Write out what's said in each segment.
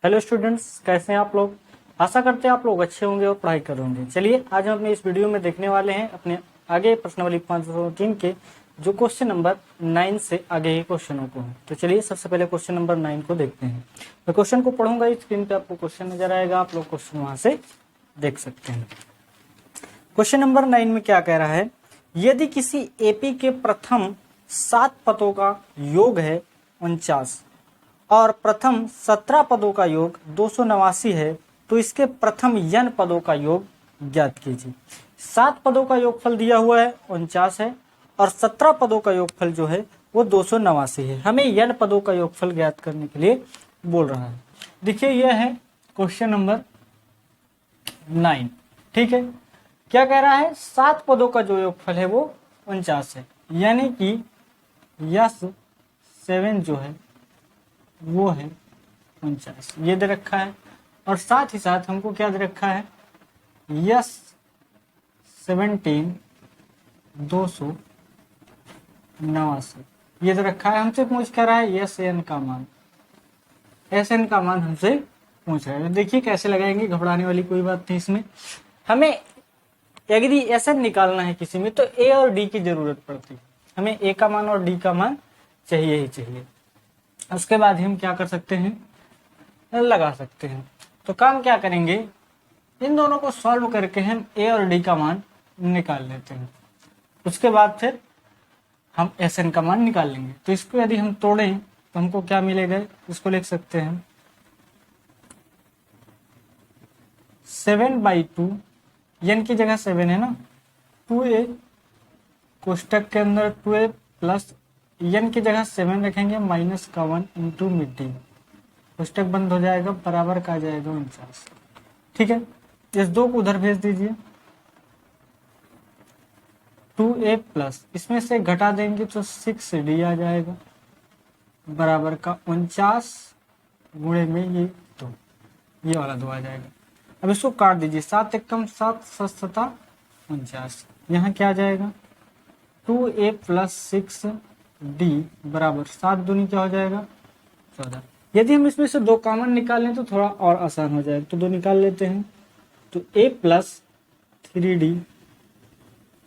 Hello students, कैसे हैं आप लोग। आशा करते हैं आप लोग अच्छे होंगे और पढ़ाई कर रहे होंगे। चलिए आज हम अपने इस वीडियो में देखने वाले हैं अपने आगे प्रश्नावली 503 के जो क्वेश्चन नंबर 9 से आगे के क्वेश्चनों को हैं। तो चलिए सबसे पहले क्वेश्चन नंबर 9 को देखते हैं। मैं क्वेश्चन को पढ़ूंगा, स्क्रीन पे आपको क्वेश्चन नजर आएगा, आप लोग क्वेश्चन वहां से देख सकते हैं। क्वेश्चन नंबर 9 में क्या कह रहा है, यदि किसी एपी के प्रथम 7 पदों का योग है 49 और प्रथम 17 पदों का योग 289 है, तो इसके प्रथम n पदों का योग ज्ञात कीजिए। 7 पदों का योगफल दिया हुआ है 49 है और 17 पदों का योगफल जो है वो 289 है। हमें n पदों का योगफल ज्ञात करने के लिए बोल रहा है। देखिए यह है क्वेश्चन नंबर 9। ठीक है, क्या कह रहा है, 7 पदों का जो योगफल है वो 49 है, यानी कि यस 7 जो है वो है 49, ये दे रखा है। और साथ ही साथ हमको क्या दे रखा है, यस 17 289 ये दे रखा है। हमसे पूछ कर रहा है यस एन का मान, एस एन का मान हमसे पूछ रहा है। देखिए कैसे लगाएंगे, घबराने वाली कोई बात नहीं इसमें। हमें यदि एस एन निकालना है किसी में तो ए और डी की जरूरत पड़ती है। हमें ए का मान और डी का मान चाहिए ही चाहिए। उसके बाद हम क्या कर सकते हैं, लगा सकते हैं। तो काम क्या करेंगे, इन दोनों को सॉल्व करके हम ए और डी का मान निकाल लेते हैं। उसके बाद फिर हम एस एन का मान निकाल लेंगे। तो इसको यदि हम तोड़ें तो हमको क्या मिलेगा, इसको लिख सकते हैं 7/2, एन की जगह 7 है ना, 2a कोष्टक के अंदर 2a प्लस एन की जगह 7 रखेंगे माइनस का 1 इंटू मिड डी, कोष्टक बंद हो जाएगा, बराबर का आ जाएगा 49। ठीक है, इस 2 को उधर भेज दीजिए। 2a प्लस इसमें से घटा देंगे तो 6d आ जाएगा, बराबर का 49 गुणे में ये 2, ये वाला 2 आ जाएगा। अब इसको काट दीजिए, 7 एकम 7 7 49, यहाँ क्या आ जाएगा 2a प्लस 6d बराबर 7 दूनी क्या हो जाएगा 14। यदि हम इसमें से 2 कॉमन निकाल लें तो थोड़ा और आसान हो जाएगा, तो 2 निकाल लेते हैं। तो a प्लस 3d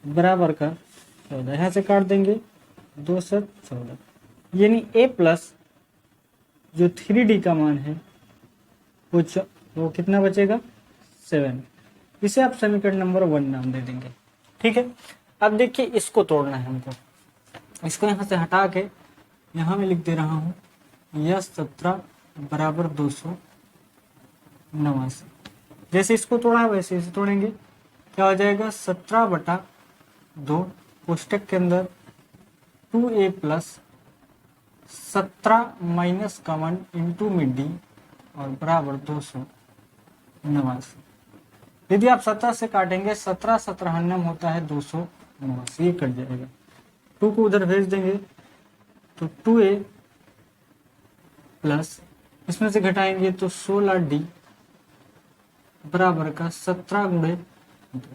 बराबर का 14, यहाँ से काट देंगे 2 से 14, यानी a प्लस जो 3d का मान है वो कितना बचेगा 7। इसे आप समीकरण नंबर 1 नाम दे देंगे। ठीक है, अब देखिए इसको तोड़ना है हमको। इसको यहाँ से हटा के यहाँ मैं लिख दे रहा हूँ यस 17 बराबर 289। जैसे इसको तोड़ा है वैसे इसे तोड़ेंगे, क्या हो जाएगा 17/2 कोष्टक के अंदर 2a प्लस 17 माइनस का 1 इंटू मिड डी और बराबर 289। यदि आप 17 से काटेंगे 17 17 होता है 289, ये कट जाएगा। 2 को उधर भेज देंगे तो 2a प्लस इसमें से घटाएंगे तो 16d बराबर का 17 गुणे 2।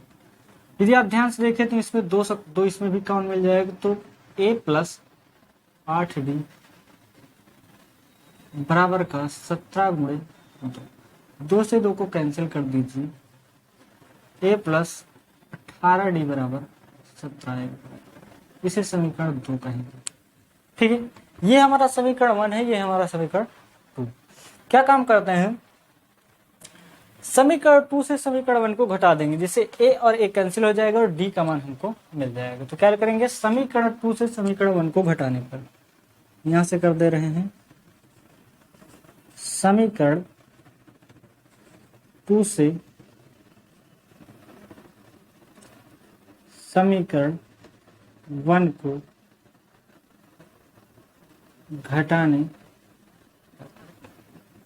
यदि आप ध्यान से देखें तो इसमें 2 इसमें भी काउंट मिल जाएगा, तो a प्लस 8d बराबर का 17 गुणे 2 से 2 को कैंसिल कर दीजिए, a प्लस 18d बराबर 17। इसे समीकरण 2 कहेंगे। ठीक है, ये हमारा समीकरण 1 है, ये हमारा समीकरण 2। क्या काम करते हैं, समीकरण 2 से समीकरण 1 को घटा देंगे, जिससे a और a कैंसिल हो जाएगा और d का मान हमको मिल जाएगा। तो क्या करेंगे, समीकरण 2 से समीकरण 1 को घटाने पर यहां से कर दे रहे हैं समीकरण 2 से समीकरण 1 को घटाने,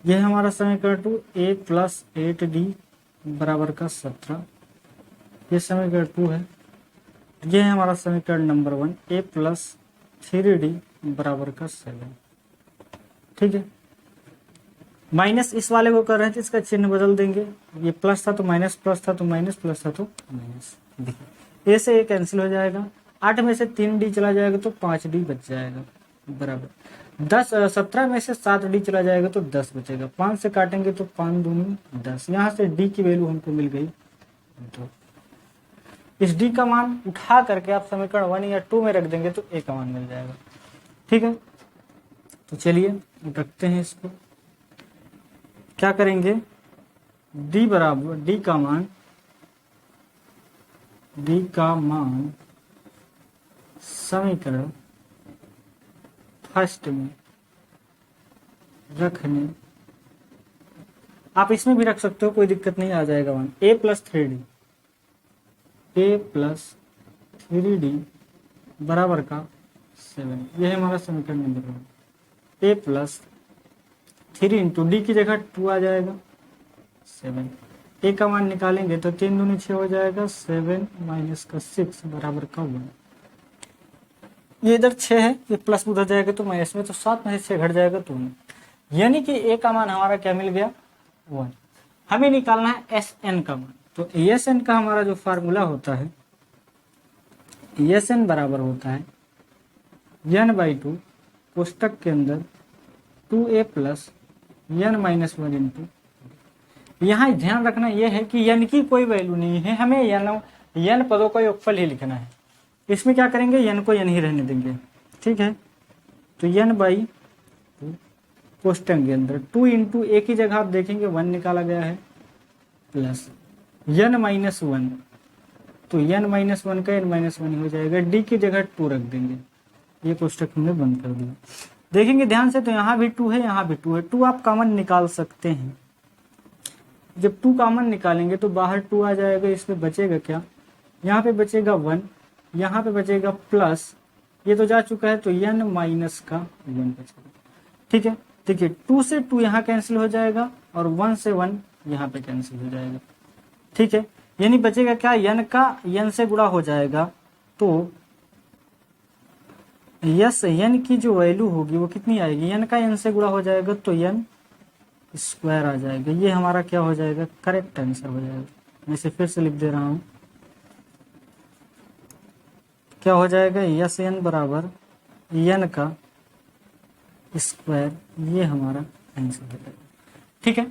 यह हमारा समीकरण 2 a प्लस 8d बराबर का 17, ये समीकरण 2 है। यह है हमारा समीकरण नंबर 1 a प्लस 3d बराबर का 7। ठीक है, माइनस इस वाले को कर रहे थे, इसका चिन्ह बदल देंगे, ये प्लस था तो माइनस, प्लस था तो माइनस, प्लस था तो माइनस। देखिए ए से ए कैंसिल हो जाएगा, 8 में से 3d चला जाएगा तो 5d बच जाएगा, बराबर 10, 17 में से 7d चला जाएगा तो 10 बचेगा, 5 से काटेंगे तो 5 दूनी 10, यहाँ से d की वैल्यू हमको मिल गई 2। इस d का मान उठा करके आप समीकरण 1 या 2 में रख देंगे तो a का मान मिल जाएगा। ठीक है, तो चलिए रखते हैं इसको। क्या करेंगे, d बराबर d का मान समीकरण फर्स्ट में रखने, आप इसमें भी रख सकते हो, कोई दिक्कत नहीं, आ जाएगा 1 a प्लस 3d बराबर का 7। यह है हमारा समीकरण number 1। a plus 3 into D की जगह 2 आ जाएगा 7। a का मान निकालेंगे तो 3 दूनी 6 हो जाएगा, 7 माइनस का 6 बराबर का 1। ये इधर 6 है, ये प्लस उधर जाएगा तो माइनस में, तो 7 में से 6 घट जाएगा तो 1। यानी कि a का मान हमारा क्या मिल गया, 1। हमें निकालना है एस एन का मान। तो एस एन का हमारा जो फार्मूला होता है, एस एन बराबर होता है n/2 कोष्टक के अंदर 2a plus n minus 1 into. यहाँ ध्यान रखना यह है कि n की कोई वैल्यू नहीं है, हमें n पदों का योगफल ही लिखना है। इसमें क्या करेंगे, n को n ही रहने देंगे। ठीक है, तो n/2 कोष्टक के अंदर 2 इंटू a की जगह आप देखेंगे 1 निकाला गया है, प्लस n माइनस 1, तो n माइनस 1 का n माइनस 1 हो जाएगा, d की जगह 2 रख देंगे। ये कोष्टक हमने बंद कर दिया। देखेंगे ध्यान से तो यहाँ भी 2 है, यहाँ भी 2 है, 2 आप कॉमन निकाल सकते हैं। जब 2 कॉमन निकालेंगे तो बाहर 2 आ जाएगा, इसमें बचेगा क्या, यहाँ पे बचेगा 1, यहाँ पे बचेगा प्लस, ये तो जा चुका है तो n माइनस का 1 बचेगा। ठीक है, देखिए 2 से 2 यहाँ कैंसिल हो जाएगा और 1 से 1 यहाँ पे कैंसिल हो जाएगा। ठीक है, यानी बचेगा क्या, n का n से गुणा हो जाएगा, तो यस n की जो वैल्यू होगी वो कितनी आएगी, n का n से गुणा हो जाएगा तो n स्क्वायर आ जाएगा। ये हमारा क्या हो जाएगा, करेक्ट आंसर हो जाएगा। मैं इसे फिर से लिख दे रहा हूं, क्या हो जाएगा, यस n बराबर n का स्क्वायर, ये हमारा आंसर हो जाएगा। ठीक है,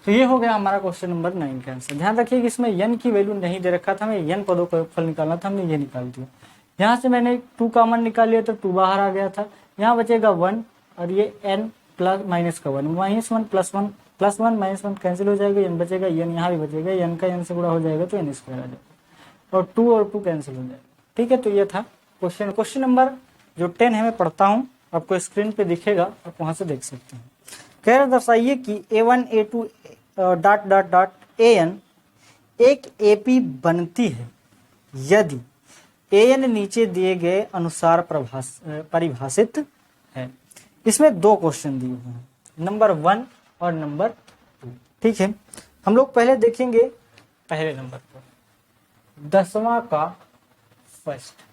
तो ये हो गया हमारा क्वेश्चन नंबर 9 का आंसर। ध्यान रखिए कि इसमें n की वैल्यू नहीं दे रखा था, हमें n पदों का योगफल निकालना था, हमने ये निकाल दिया। यहाँ से मैंने 2 कॉमन निकाल लिया तो 2 बाहर आ गया था, यहाँ बचेगा 1 और ये n प्लस माइनस का 1, माइनस 1 प्लस 1 माइनस 1 कैंसिल हो जाएगा, n बचेगा, n यहाँ भी बचेगा, n का n से गुणा हो जाएगा तो n स्क्वायर आ जाएगा और 2 और 2 कैंसिल हो जाएगा। ठीक है, तो ये था क्वेश्चन नंबर जो 10 है मैं पढ़ता हूँ, आपको स्क्रीन पे दिखेगा, आप वहां से देख सकते हैं। कह रहे दर्शाइए कि a1 a2 dot dot dot an एक AP बनती है यदि an नीचे दिए गए अनुसार परिभाषित है। इसमें 2 क्वेश्चन दिए हुए हैं, नंबर 1 और नंबर 2। ठीक है, हम लोग पहले देखेंगे पहले नंबर पर, 10वां का फर्स्ट।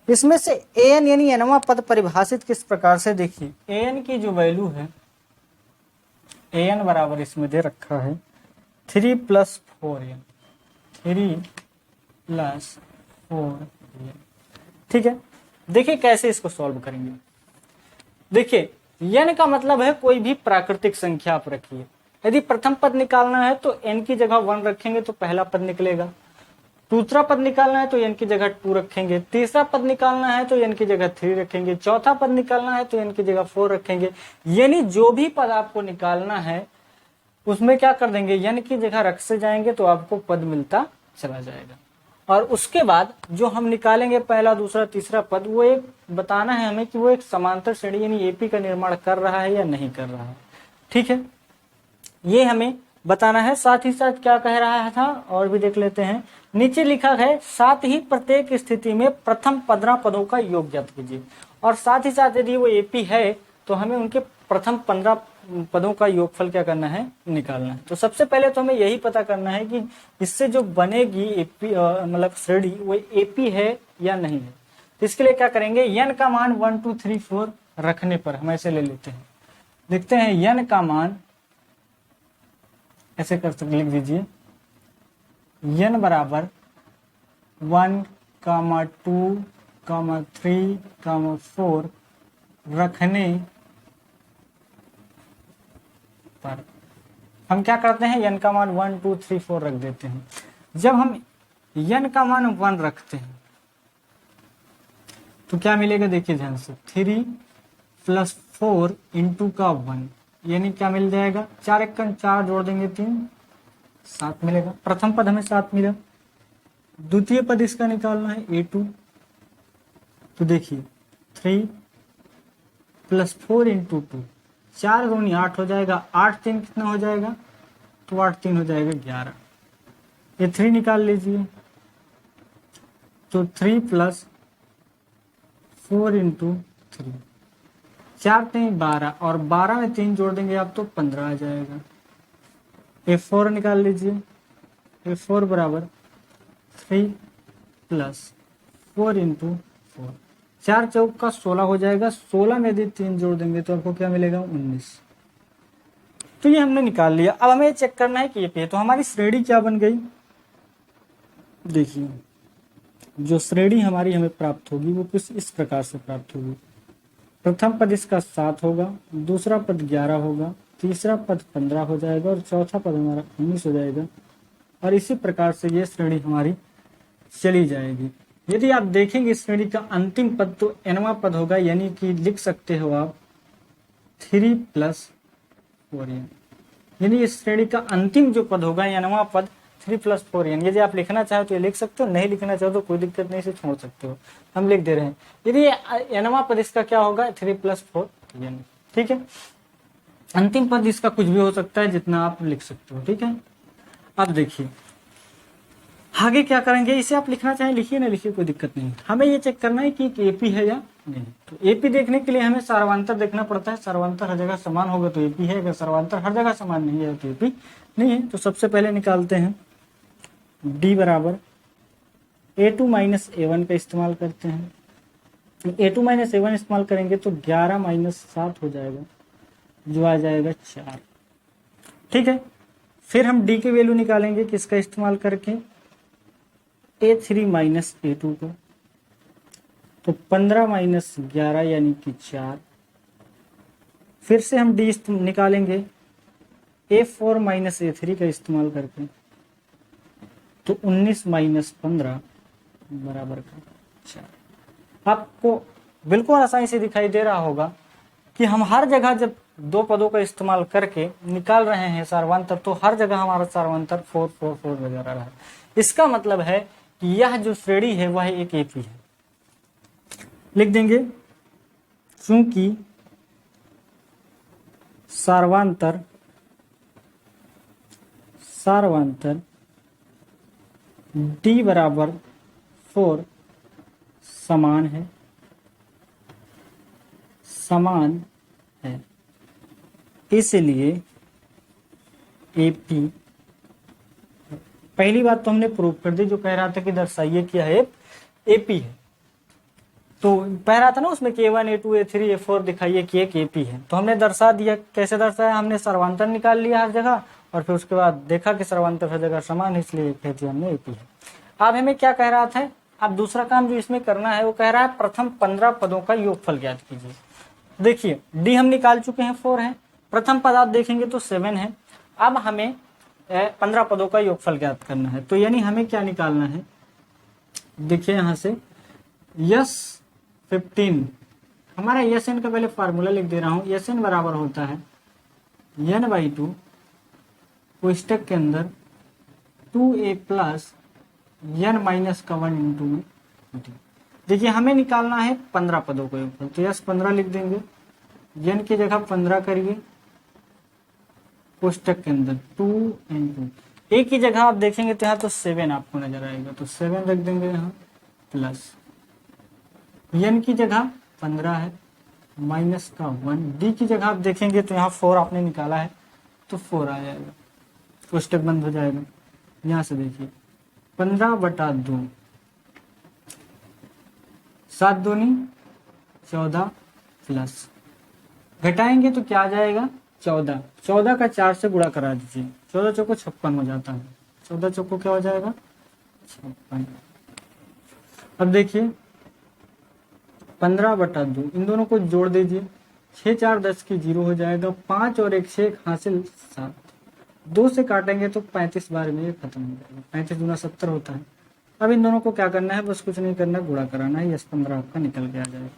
इसमें से an यानी nवां पद परिभाषित किस प्रकार से, देखिए an की जो वैल्यू है, an बराबर इसमें दे रखा है 3 प्लस 4n, 3 प्लस 4n। ठीक है, देखिए कैसे इसको सॉल्व करेंगे। देखिए n का मतलब है कोई भी प्राकृतिक संख्या आप रखिए, यदि प्रथम पद निकालना है तो n की जगह 1 रखेंगे तो पहला पद निकलेगा, दूसरा पद निकालना है तो n की जगह 2 रखेंगे, तीसरा पद निकालना है तो n की जगह 3 रखेंगे, चौथा पद निकालना है तो n की जगह 4 रखेंगे। यानी जो भी पद आपको निकालना है उसमें क्या कर देंगे, n की जगह रख से जाएंगे तो आपको पद मिलता चला जाएगा। और उसके बाद जो हम निकालेंगे पहला दूसरा तीसरा पद, वो एक बताना है हमें कि वो एक समांतर श्रेणी यानी एपी का निर्माण कर रहा है या नहीं कर रहा है। ठीक है, ये हमें बताना है। साथ ही साथ क्या कह रहा था और भी देख लेते हैं, नीचे लिखा है साथ ही प्रत्येक स्थिति में प्रथम 15 पदों का योग ज्ञात कीजिए। और साथ ही साथ यदि वो एपी है तो हमें उनके प्रथम 15 पदों का योगफल क्या करना है, निकालना है। तो सबसे पहले तो हमें यही पता करना है कि इससे जो बनेगी एपी मतलब श्रेणी वो एपी है या नहीं है। तो इसके लिए क्या करेंगे, n का मान 1 2 3 4 रखने पर हम ऐसे ले लेते हैं, देखते हैं n का मान ऐसे कर सकते, लिख दीजिए n बराबर 1, 2, 3, 4 रखने पर हम क्या करते हैं, n का मान 1 2 3 4 रख देते हैं। जब हम n का मान 1 रखते हैं तो क्या मिलेगा, देखिए ध्यान से, 3 + 4 × का 1 यानी क्या मिल जाएगा, 4 1 4 जोड़ देंगे 3 7 मिलेगा। प्रथम पद हमें 7 मिला। द्वितीय पद इसका निकालना है a2, तो देखिए 3 + 4 × 2, 4 दूनी 8 हो जाएगा, 8 3 कितना हो जाएगा, तो 8 3 हो जाएगा 11। ये 3 निकाल लीजिए, तो 3 + 4 × 3, 4 3 12, और 12 में 3 जोड़ देंगे आप तो 15 आ जाएगा। a4 निकाल लीजिए, a4 बराबर 3 + 4 × 4, 4 चौक का 16 हो जाएगा। 16 में यदि 3 जोड़ देंगे तो आपको क्या मिलेगा, 19। तो ये हमने निकाल लिया। अब हमें चेक करना है कि ये पे, तो हमारी श्रेणी क्या बन गई, देखिए जो श्रेणी हमारी हमें प्राप्त होगी वो कुछ इस प्रकार से प्राप्त होगी। प्रथम पद इसका 7 होगा, दूसरा पद 11 होगा, तीसरा पद 15 हो जाएगा और चौथा पद हमारा 19 हो जाएगा। और इसी प्रकार से ये श्रेणी हमारी चली जाएगी। यदि आप देखेंगे श्रेणी का अंतिम पद तो nवां पद होगा, यानी कि लिख सकते हो आप 3 + 4n, यानी इस श्रेणी का अंतिम जो पद होगा nवां पद 3 + 4n। यदि आप लिखना चाहो तो ये लिख सकते हो, नहीं लिखना चाहो तो कोई दिक्कत नहीं, इसे छोड़ सकते हो, हम लिख दे रहे हैं। यदि nवां पद इसका क्या होगा, 3 + 4n, ठीक है। अंतिम पद इसका कुछ भी हो सकता है, जितना आप लिख सकते हो, ठीक है। अब देखिए आगे क्या करेंगे, इसे आप लिखना चाहें लिखिए, ना लिखिए कोई दिक्कत नहीं। हमें ये चेक करना है कि एपी है या नहीं। तो एपी देखने के लिए हमें सर्वांतर देखना पड़ता है। सर्वांतर हर जगह समान होगा तो एपी है, अगर सर्वांतर हर जगह समान नहीं है तो एपी नहीं है। तो सबसे पहले निकालते हैं डी बराबर a2 - a1 का इस्तेमाल करते हैं। a2 - a1 इस्तेमाल करेंगे तो 11 - 7 हो जाएगा, जो आ जाएगा 4, ठीक है। फिर हम डी की वैल्यू निकालेंगे किसका इस्तेमाल करके, a3 - a2 का, तो 15 - 11 यानी कि 4। फिर से हम डी निकालेंगे a4 - a3 का इस्तेमाल करके, तो 19 - 15 बराबर का 4। आपको बिल्कुल आसानी से दिखाई दे रहा होगा कि हम हर जगह जब दो पदों का इस्तेमाल करके निकाल रहे हैं सर्वांतर, तो हर जगह हमारा सर्वांतर 4 4 4 नजर आ रहा है। इसका मतलब है कि यह जो श्रेणी है वह एक एपी है। लिख देंगे चूंकि सर्वांतर डी बराबर 4 समान है इसलिए एपी, पहली बात तो हमने प्रूव कर दी, जो कह रहा था कि दर्शाइए क्या है एपी है, तो कह रहा था ना उसमें कि a1 a2 a3 a4 दिखाइए कि एक एपी है। तो हमने दर्शा दिया। कैसे दर्शाया, हमने सर्वांतर निकाल लिया हर जगह और फिर उसके बाद देखा कि सर्वांतर हर जगह समान है, इसलिए कह दिया हमने एपी है। अब हमें क्या कह रहा था, अब दूसरा काम जो इसमें करना है वो कह रहा है प्रथम 15 पदों का योगफल ज्ञात कीजिए। देखिए डी हम निकाल चुके हैं 4 है, प्रथम पद आप देखेंगे तो 7 है। अब हमें 15 पदों का योगफल ज्ञात करना है, तो यानी हमें क्या निकालना है, देखिए यहां से यस 15, हमारा एस एन का पहले फार्मूला लिख दे रहा हूं। एस एन बराबर होता है n/2 कोष्टक के अंदर 2a + n - 1 × d। देखिए हमें निकालना है 15 पदों को योगफल, तो यस 15 लिख देंगे, n की जगह 15 करिए, कोष्टक के अंदर 2 × a की जगह आप देखेंगे तो यहाँ तो 7 आपको नजर आएगा, तो 7 रख देंगे यहाँ, प्लस n की जगह 15 है, -1, d की जगह आप देखेंगे तो यहाँ 4 आपने निकाला है तो 4 आ जाएगा, कोष्टक बंद हो जाएगा। यहाँ से देखिए 15/2, 7 दूनी 14 प्लस घटाएंगे तो क्या आ जाएगा 14, 14 का 4 से गुणा करा दीजिए, 14 चौको 56 हो जाता है, 14 चौको क्या हो जाएगा 56। अब देखिए 15/2, इन दोनों को जोड़ दीजिए, 6 4 10 की 0 हो जाएगा, 5 और 1 6 हासिल 7, 2 से काटेंगे तो 35 बार में ये खत्म हो जाएगा, 35 गुना 70 होता है। अब इन दोनों को क्या करना है, बस कुछ नहीं करना, गुणा कराना है, यस 15 आपका निकल के आ जाएगा।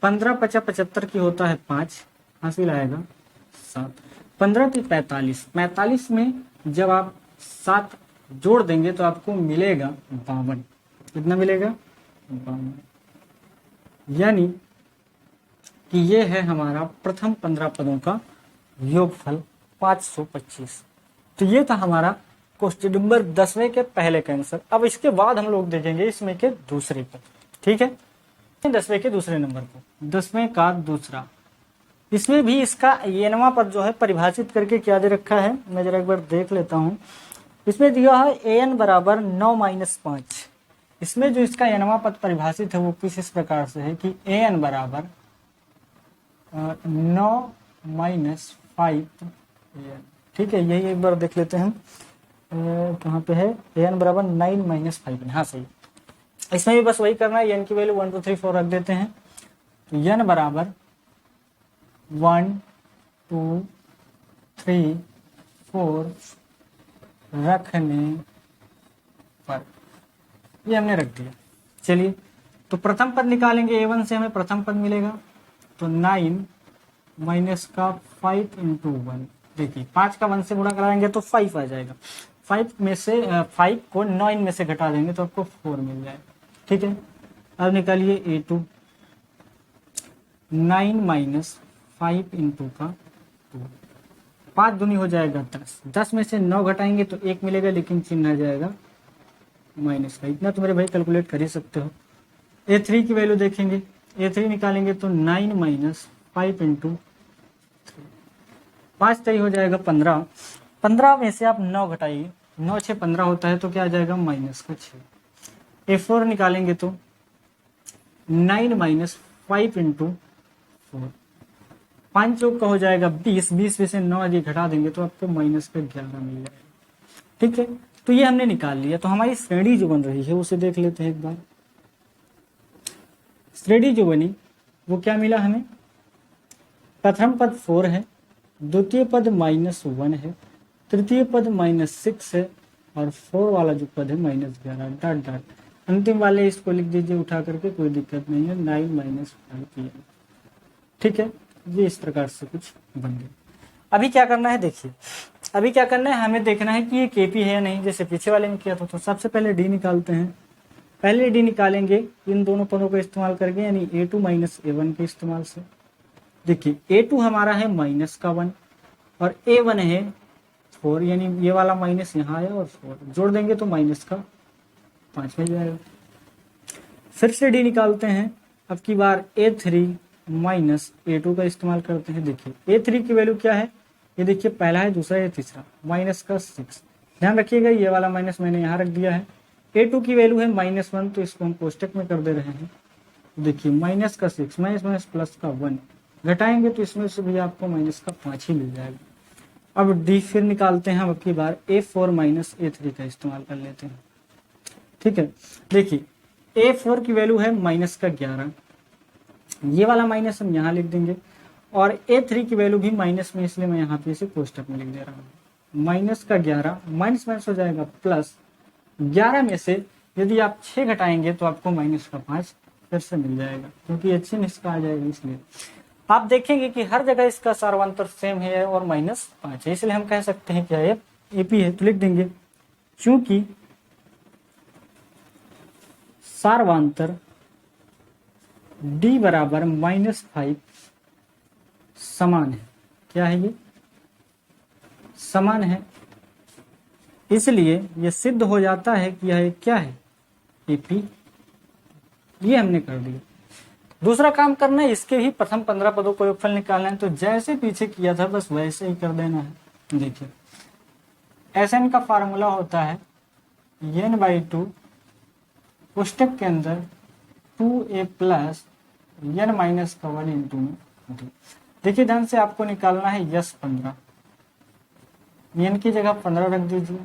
15 50 75 की होता है 5, हासिल आएगा 7, 15 3 45, 45 में जब आप 7 जोड़ देंगे तो आपको मिलेगा 52, कितना मिलेगा 52, यानी कि ये है हमारा प्रथम 15 पदों का योगफल 525। तो ये था हमारा क्वेश्चन नंबर 10वें के पहले का आंसर। अब इसके बाद हम लोग देखेंगे इसमें के दूसरे पद, ठीक है, 10वें के दूसरे नंबर को, 10वें का दूसरा। इसमें भी इसका एनवां पद जो है परिभाषित करके क्या दे रखा है, मैं जरा एक बार देख लेता हूं। इसमें दिया है an बराबर 9 - 5। इसमें जो इसका एनवां पद परिभाषित है वो कुछ इस प्रकार से है कि an बराबर 9 - 5 an, ठीक है, यही एक बार देख लेते हैं कहाँ पे है, an बराबर 9 - 5, हाँ सही। इसमें भी बस वही करना है, n की वैल्यू 1 2 3 4 रख देते हैं, तो n बराबर 1 2 3 4 रखने पर ये हमने रख दिया। चलिए, तो प्रथम पद निकालेंगे, a1 से हमें प्रथम पद मिलेगा, तो 9 माइनस का 5 × 1, देखिए 5 का 1 से गुणा कराएंगे तो 5 आ जाएगा, 5 में से 5 को 9 में से घटा देंगे तो आपको 4 मिल जाएगा, ठीक है। अब निकालिए a2, 9 - 5 × का 2, 5 दूनी हो जाएगा 10, 10 में से 9 घटाएंगे तो 1 मिलेगा, लेकिन चिन्ह आ जाएगा माइनस का, इतना तो मेरे भाई कैलकुलेट कर ही सकते हो। a3 की वैल्यू देखेंगे, a3 निकालेंगे तो 9 - 5 × 3, 5 तय हो जाएगा 15, 15 में से आप 9 घटाइए, 9 6 15 होता है, तो क्या आ जाएगा माइनस का 6। a4 निकालेंगे तो 9 - 5 × 4, 5 चौक का हो जाएगा 20, 20 में से 9 यदि घटा देंगे तो आपको माइनस का 11 मिल जाएगा, ठीक है। तो ये हमने निकाल लिया। तो हमारी श्रेणी जो बन रही है उसे देख लेते हैं एक बार। श्रेणी जो बनी वो क्या मिला हमें, प्रथम पद 4 है, द्वितीय पद -1 है, तृतीय पद -6 है, और 4 वाला जो पद है -11, डॉट डॉट, अंतिम वाले इसको लिख दीजिए उठा करके, कोई दिक्कत नहीं है, 9 - 5 PM, ठीक है। ये इस प्रकार से कुछ बन गया। अभी क्या करना है, देखिए अभी क्या करना है, हमें देखना है कि ये केपी है या नहीं, जैसे पीछे वाले में किया था। तो सबसे पहले डी निकालते हैं, पहले डी निकालेंगे इन दोनों पदों का इस्तेमाल करके, यानी a2 - a1 के इस्तेमाल से। देखिए a2 हमारा है -1 और a1 है 4, यानी ये वाला माइनस यहाँ है और 4 जोड़ देंगे तो -5 मिल जाएगा। फिर से डी निकालते हैं, अब की बार a3 - a2 का इस्तेमाल करते हैं। देखिए a3 की वैल्यू क्या है, ये देखिए पहला है, दूसरा है, तीसरा, -6। ध्यान रखिएगा ये वाला माइनस मैंने यहाँ रख दिया है। a2 की वैल्यू है -1, तो इसको हम कोष्टक में कर दे रहे हैं। देखिए -6 माइनस प्लस का 1 घटाएंगे तो इसमें से भी आपको -5 ही मिल जाएगा। अब डी फिर निकालते हैं, अब की बार a4 - a3 का इस्तेमाल कर लेते हैं, ठीक है। देखिए a4 की वैल्यू है -11, ये वाला माइनस हम यहाँ लिख देंगे, और a3 की वैल्यू भी माइनस में, इसलिए मैं यहाँ पे इसे कोष्टक में लिख दे रहा हूँ। -11 माइनस हो जाएगा प्लस 11 में से यदि आप 6 घटाएंगे तो आपको -5 फिर से मिल जाएगा, क्योंकि अच्छे में इसका आ जाएगा। इसलिए आप देखेंगे कि हर जगह इसका सार्वंतर सेम है और -5 है, इसलिए हम कह सकते हैं क्या ये एपी है। तो लिख देंगे चूंकि सार्वंतर d बराबर -5 समान है, क्या है ये समान है, इसलिए ये सिद्ध हो जाता है कि यह क्या है एपी। ये हमने कर दिया। दूसरा काम करना है, इसके भी प्रथम 15 पदों को योगफल निकालना है। तो जैसे पीछे किया था बस वैसे ही कर देना है। देखिए Sn का फार्मूला होता है n/2 पुस्तक के अंदर 2a + n - 1 × d। देखिए ध्यान से आपको निकालना है यस 15, n की जगह 15 रख दीजिए,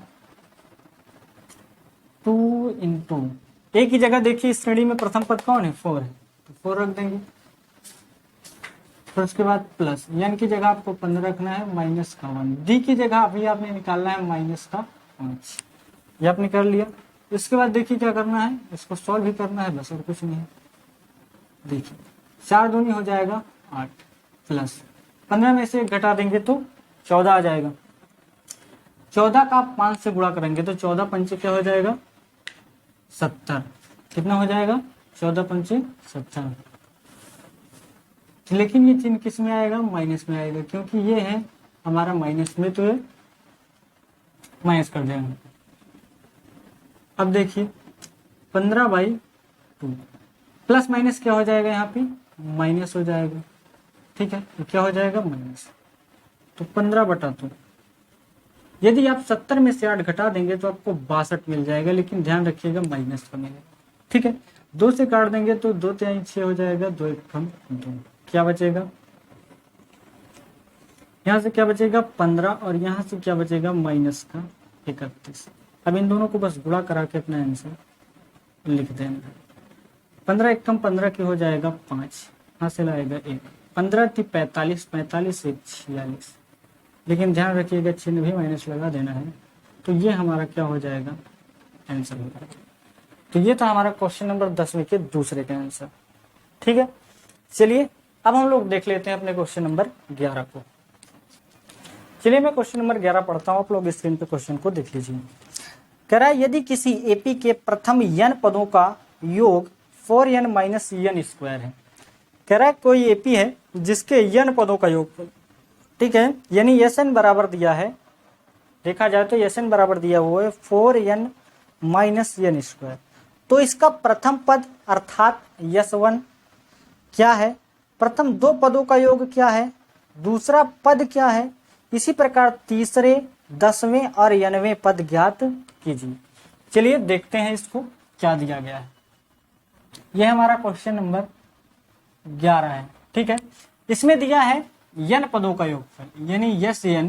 2 × a की जगह देखिए इस श्रेणी में प्रथम पद कौन है 4 है, तो 4 रख देंगे, फिर उसके बाद प्लस, n की जगह आपको 15 रखना है, माइनस का 1, d की जगह अभी आपने निकालना है माइनस का 5, ये आपने कर लिया। इसके बाद देखिए क्या करना है, इसको सॉल्व भी करना है, बस और कुछ नहीं है। देखिए 4 दूनी हो जाएगा 8, प्लस 15 में से 1 घटा देंगे तो 14 आ जाएगा। 14 का आप 5 से गुणा करेंगे तो 14 पंचे क्या हो जाएगा 70, कितना हो जाएगा 14 पंचे 70। लेकिन ये चिन्ह किस में आएगा, माइनस में आएगा, क्योंकि ये है हमारा माइनस में, तो ये माइनस कर देंगे। अब देखिए 15/2 प्लस माइनस क्या हो जाएगा, यहाँ पे माइनस हो जाएगा, ठीक है, तो क्या हो जाएगा माइनस, तो 15/2। यदि आप 70 में से 8 घटा देंगे तो आपको 62 मिल जाएगा, लेकिन ध्यान रखिएगा माइनस का मिलेगा, ठीक है। 2 से काट देंगे तो 2 3 6 हो जाएगा, 2 1 2, क्या बचेगा, यहाँ से क्या बचेगा 15 और यहाँ से क्या बचेगा माइनस का 31। अब इन दोनों को बस गुणा करा के अपना आंसर लिख देना। 15 एकम 15 की हो जाएगा 5, यहाँ से लाएगा 1, 15 थी 45, 45 से 46, लेकिन ध्यान रखिएगा चिन्ह भी माइनस लगा देना है, तो ये हमारा क्या हो जाएगा आंसर हो जाएगा। तो ये था हमारा क्वेश्चन नंबर 10वीं के दूसरे का आंसर, ठीक है। चलिए अब हम लोग देख लेते हैं अपने क्वेश्चन नंबर 11 को। चलिए मैं क्वेश्चन नंबर 11 पढ़ता हूँ, आप लोग स्क्रीन पे क्वेश्चन को देख लीजिए। कह रहा है यदि किसी एपी के प्रथम n पदों का योग 4n माइनस n स्क्वायर है। कह रहा है कोई एपी है जिसके n पदों का योग, ठीक है, यानी Sn बराबर दिया है, देखा जाए तो Sn बराबर दिया हुआ है 4n माइनस n स्क्वायर, तो इसका प्रथम पद अर्थात S1 क्या है, प्रथम 2 पदों का योग क्या है, दूसरा पद क्या है, इसी प्रकार तीसरे 10वें और 9वें पद ज्ञात कीजिए। चलिए देखते हैं इसको क्या दिया गया है। यह हमारा क्वेश्चन नंबर 11 है, ठीक है। इसमें दिया है n पदों का योगफल, यानी Sn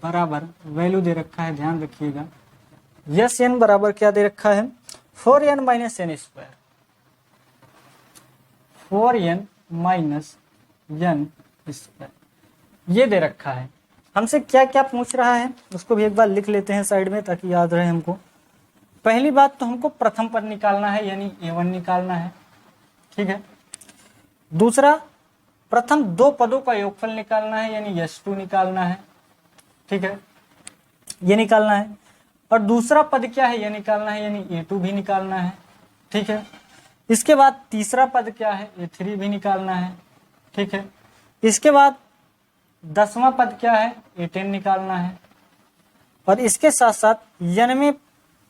बराबर वैल्यू दे रखा है, ध्यान रखिएगा, Sn बराबर क्या दे रखा है 4n minus n square, 4n minus n square ये दे रखा है। हमसे क्या क्या पूछ रहा है उसको भी एक बार लिख लेते हैं साइड में ताकि याद रहे हमको। पहली बात तो हमको प्रथम पद निकालना है, यानी A1 निकालना है, ठीक है। दूसरा प्रथम 2 पदों का योगफल निकालना है, यानी S2 निकालना है, ठीक है, ये निकालना है। और दूसरा पद क्या है ये निकालना है, यानी A2 भी निकालना है, ठीक है। इसके बाद तीसरा पद क्या है A3 भी निकालना है, ठीक है। इसके बाद 10वां पद क्या है A10 निकालना है, और इसके साथ साथ 9वें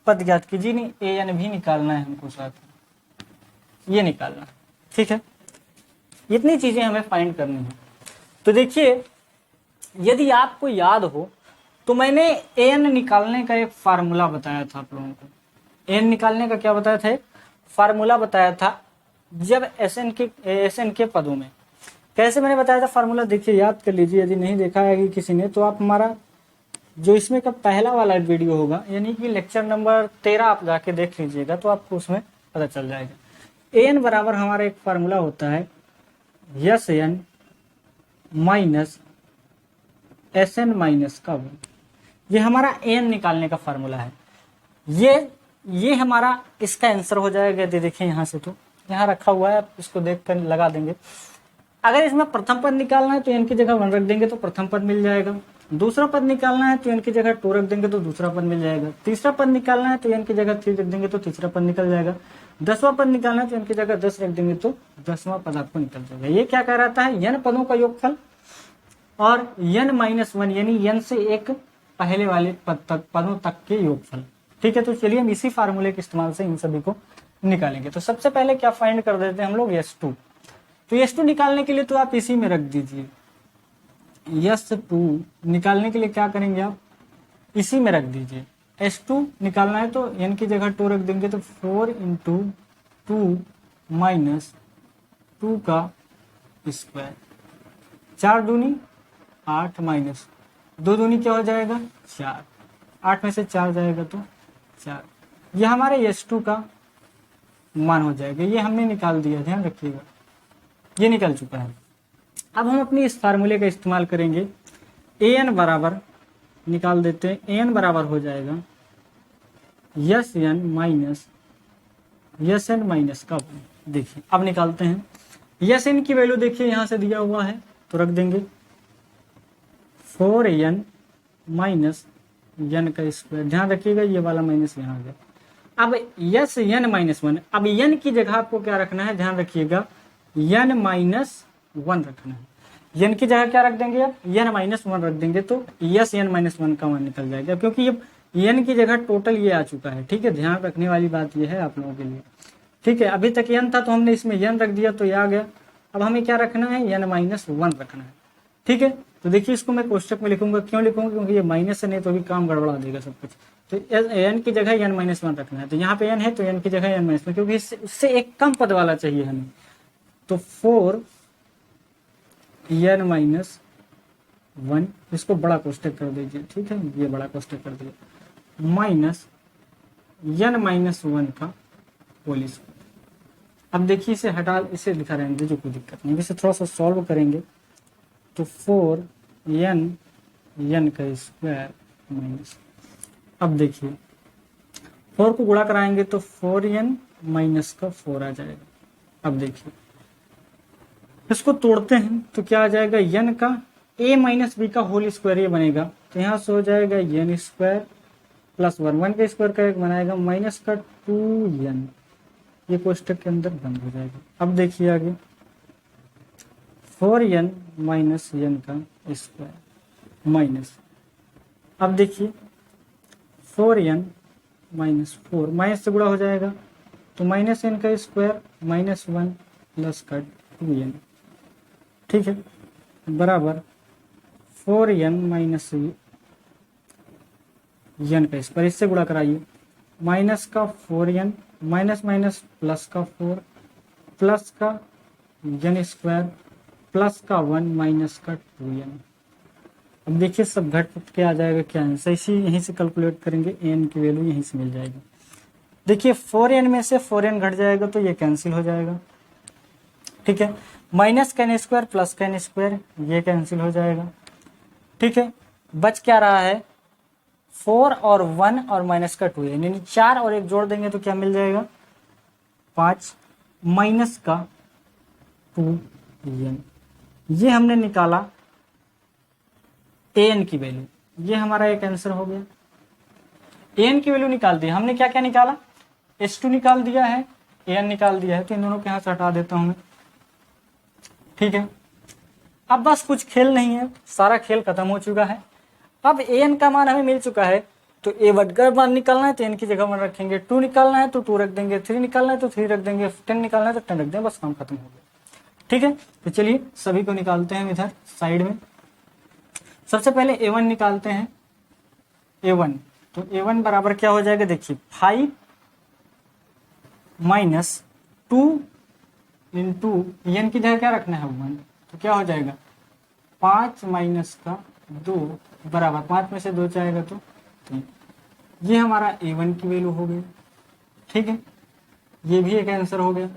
पद ज्ञात कीजिए, नहीं AN भी निकालना है हमको साथ, ये निकालना, ठीक है। इतनी चीजें हमें फाइंड करनी है। तो देखिए यदि आपको याद हो तो मैंने AN निकालने का एक फार्मूला बताया था आप लोगों को। AN निकालने का क्या बताया था, एक फार्मूला बताया था, जब SN के पदों में। कैसे मैंने बताया था फार्मूला, देखिए याद कर लीजिए, यदि नहीं देखा है कि किसी ने तो आप हमारा जो इसमें का पहला वाला वीडियो होगा, यानी कि लेक्चर नंबर 13 आप जाके देख लीजिएगा तो आपको उसमें पता चल जाएगा। AN बराबर हमारा एक फार्मूला होता है Sn माइनस Sn माइनस का 1, ये हमारा AN निकालने का फार्मूला है। ये हमारा इसका आंसर हो जाएगा। देखिए यहाँ से तो यहाँ रखा हुआ है, आप इसको देख कर लगा देंगे। अगर इसमें प्रथम पद निकालना है तो n की जगह 1 रख देंगे तो प्रथम पद मिल जाएगा। दूसरा पद निकालना है तो n की जगह 2 रख देंगे तो दूसरा पद मिल जाएगा। तीसरा पद निकालना है तो n की जगह 3 रख देंगे तो तीसरा पद निकल जाएगा। 10वां पद निकालना है तो n की जगह 10 रख देंगे तो 10वां पद आपको निकल जाएगा। ये क्या कह रहा है, n पदों का योगफल और n माइनस 1 यानी n से एक पहले वाले पदों तक के योगफल, ठीक है। तो चलिए हम इसी फार्मूले के इस्तेमाल से इन सभी को निकालेंगे। तो सबसे पहले क्या फाइंड कर देते हैं हम लोग S2। तो S2 निकालने के लिए तो आप इसी में रख दीजिए, S2 निकालने के लिए क्या करेंगे आप इसी में रख दीजिए। S2 निकालना है तो n की जगह 2 रख देंगे तो 4 × 2 माइनस 2 का स्क्वायर, 4 दूनी 8 माइनस 2 दूनी क्या हो जाएगा 4, 8 में से 4 जाएगा तो 4, ये हमारे S2 का मान हो जाएगा। ये हमने निकाल दिया, ध्यान रखिएगा। ये निकल चुका है। अब हम अपनी इस फार्मूले का इस्तेमाल करेंगे। ए एन बराबर निकाल देते हैं, ए एन बराबर हो जाएगा यस एन माइनस का 1। देखिए अब निकालते हैं। यस एन की वैल्यू देखिए यहां से दिया हुआ है तो रख देंगे 4n माइनस एन का स्क्वायर। ध्यान रखिएगा ये वाला माइनस यहाँ आ गया। अब यस एन माइनस 1, अब एन की जगह आपको क्या रखना है, ध्यान रखिएगा एन माइनस 1 रखना है। एन की जगह क्या रख देंगे, अब एन माइनस 1 रख देंगे तो यस एन माइनस 1 का मान निकल जाएगा, क्योंकि ये एन की जगह टोटल ये आ चुका है। ठीक है, ध्यान रखने वाली बात ये है आप लोगों के लिए। ठीक है, अभी तक एन था तो हमने इसमें एन रख दिया तो ये आ गया। अब हमें क्या रखना है, एन माइनस 1 रखना है। ठीक है, तो देखिए इसको मैं कोष्टक में लिखूंगा, क्यों लिखूंगा, क्योंकि ये माइनस है, नहीं तो भी काम गड़बड़ा देगा सब कुछ। तो एन की जगह एन माइनस 1 रखना है, तो यहाँ पे एन है तो एन की जगह एन माइनस 1, क्योंकि उससे एक कम पद वाला चाहिए हमें। तो 4 एन माइनस 1, इसको बड़ा कोष्टक कर दीजिए। ठीक है, ये बड़ा कोष्टक कर दिया, माइनस एन माइनस 1 का होल स्क्वायर। अब देखिए इसे हटा, इसे लिखा रहने दीजिए, कोई दिक्कत नहीं। इसे थोड़ा सा सॉल्व करेंगे तो 4 एन का स्क्वायर माइनस, अब देखिए 4 को गुणा कराएंगे तो 4n माइनस का 4 आ जाएगा। अब देखिए इसको तोड़ते हैं तो क्या आ जाएगा, n का a माइनस बी का होल स्क्वायर ये बनेगा, तो यहाँ से हो जाएगा n स्क्वायर प्लस 1 का स्क्वायर का एक बनाएगा माइनस का 2n, ये कोष्टक के अंदर बंद हो जाएगा। अब देखिए आगे 4n माइनस n का स्क्वायर माइनस, अब देखिए 4n माइनस 4 माइनस से गुणा हो जाएगा तो माइनस n का स्क्वायर माइनस 1 प्लस का 2n। ठीक है, बराबर 4n माइनस n का स्क्वायर, इससे गुणा कराइए, माइनस का 4n माइनस माइनस प्लस का 4 प्लस का n स्क्वायर प्लस का 1 माइनस का 2n। अब देखिए सब घट के आ जाएगा क्या आंसर, इसी यहीं से कैलकुलेट करेंगे, एन की वैल्यू यहीं से मिल जाएगी। देखिए 4n में से 4n घट जाएगा तो ये कैंसिल हो जाएगा। ठीक है, माइनस का n स्क्वायर प्लस का n स्क्वायर ये कैंसिल हो जाएगा। ठीक है, बच क्या रहा है, 4 और 1 और माइनस का 2, यानी 4 और 1 जोड़ देंगे तो क्या मिल जाएगा, 5 माइनस का 2n। ये हमने निकाला एन की वैल्यू, ये हमारा एक आंसर हो गया। एन की वैल्यू निकाल दी हमने, क्या क्या निकाला, S2 निकाल दिया है, एन निकाल दिया है, तो इन दोनों के यहां से हटा देता हूं मैं। ठीक है, अब बस कुछ खेल नहीं है, सारा खेल खत्म हो चुका है। अब एन का मान हमें मिल चुका है, तो ए बढ़कर मान निकालना है तो एन की जगह मान रखेंगे, 2 निकालना है तो 2 रख देंगे, 3 निकालना है तो 3 रख देंगे, 10 निकालना है तो 10 रख देंगे, बस काम खत्म हो गया। ठीक है, तो चलिए सभी को निकालते हैं इधर साइड में। सबसे पहले a1 निकालते हैं, a1, तो a1 बराबर क्या हो जाएगा, देखिए 5 माइनस 2 इंटू एन की जगह क्या रखना है 1, तो क्या हो जाएगा 5 माइनस का 2 बराबर 5 में से 2 जाएगा तो 3। ये हमारा a1 की वैल्यू हो गई। ठीक है, ये भी एक आंसर हो गया।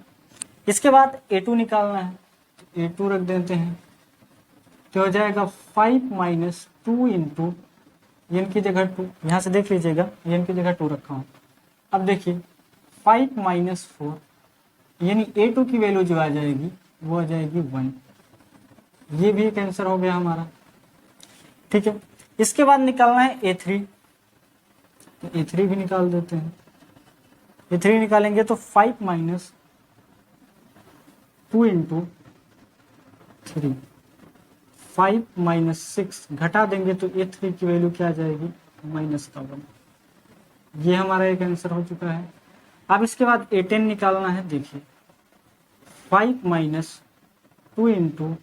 इसके बाद a2 निकालना है, तो a2 रख देते हैं, तो हो जाएगा 5 माइनस 2 इंटू एन की जगह 2, यहाँ से देख लीजिएगा एन की जगह 2 रखा हूँ। अब देखिए 5 माइनस 4, यानी a2 की वैल्यू जो आ जाएगी वो आ जाएगी 1। ये भी एक आंसर हो गया हमारा। ठीक है, इसके बाद निकालना है a3, तो a3 भी निकाल देते हैं। a3 निकालेंगे तो 5 माइनस 2 इंटू 3, 5 माइनस 6 घटा देंगे तो a3 की वैल्यू क्या आ जाएगी, माइनस का 1। ये हमारा एक आंसर हो चुका है। अब इसके बाद a10 निकालना है, देखिए 5 माइनस 2 इंटू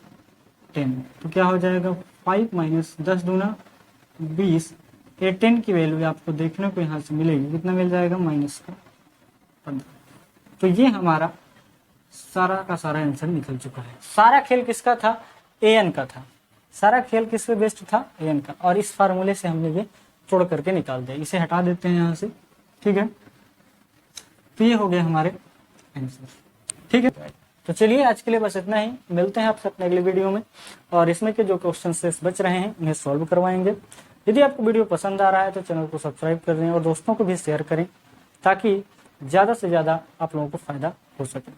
10, तो क्या हो जाएगा 5 माइनस 10 दूना 20, a10 की वैल्यू आपको देखने को यहाँ से मिलेगी, कितना मिल जाएगा, माइनस का 15। तो ये हमारा सारा का सारा आंसर निकल चुका है। सारा खेल किसका था, एन का था। सारा खेल किस पे बेस्ड था, एन का, और इस फार्मूले से हमने ये तोड़ करके निकाल दिया। इसे हटा देते हैं यहाँ से। ठीक है, तो ये हो गए हमारे आंसर। ठीक है, तो चलिए आज के लिए बस इतना ही, मिलते हैं आपसे अपने अगले वीडियो में और इसमें के जो क्वेश्चन शेष बच रहे हैं उन्हें सॉल्व करवाएंगे। यदि आपको वीडियो पसंद आ रहा है तो चैनल को सब्सक्राइब कर दें और दोस्तों को भी शेयर करें ताकि ज़्यादा से ज़्यादा आप लोगों को फायदा हो सके।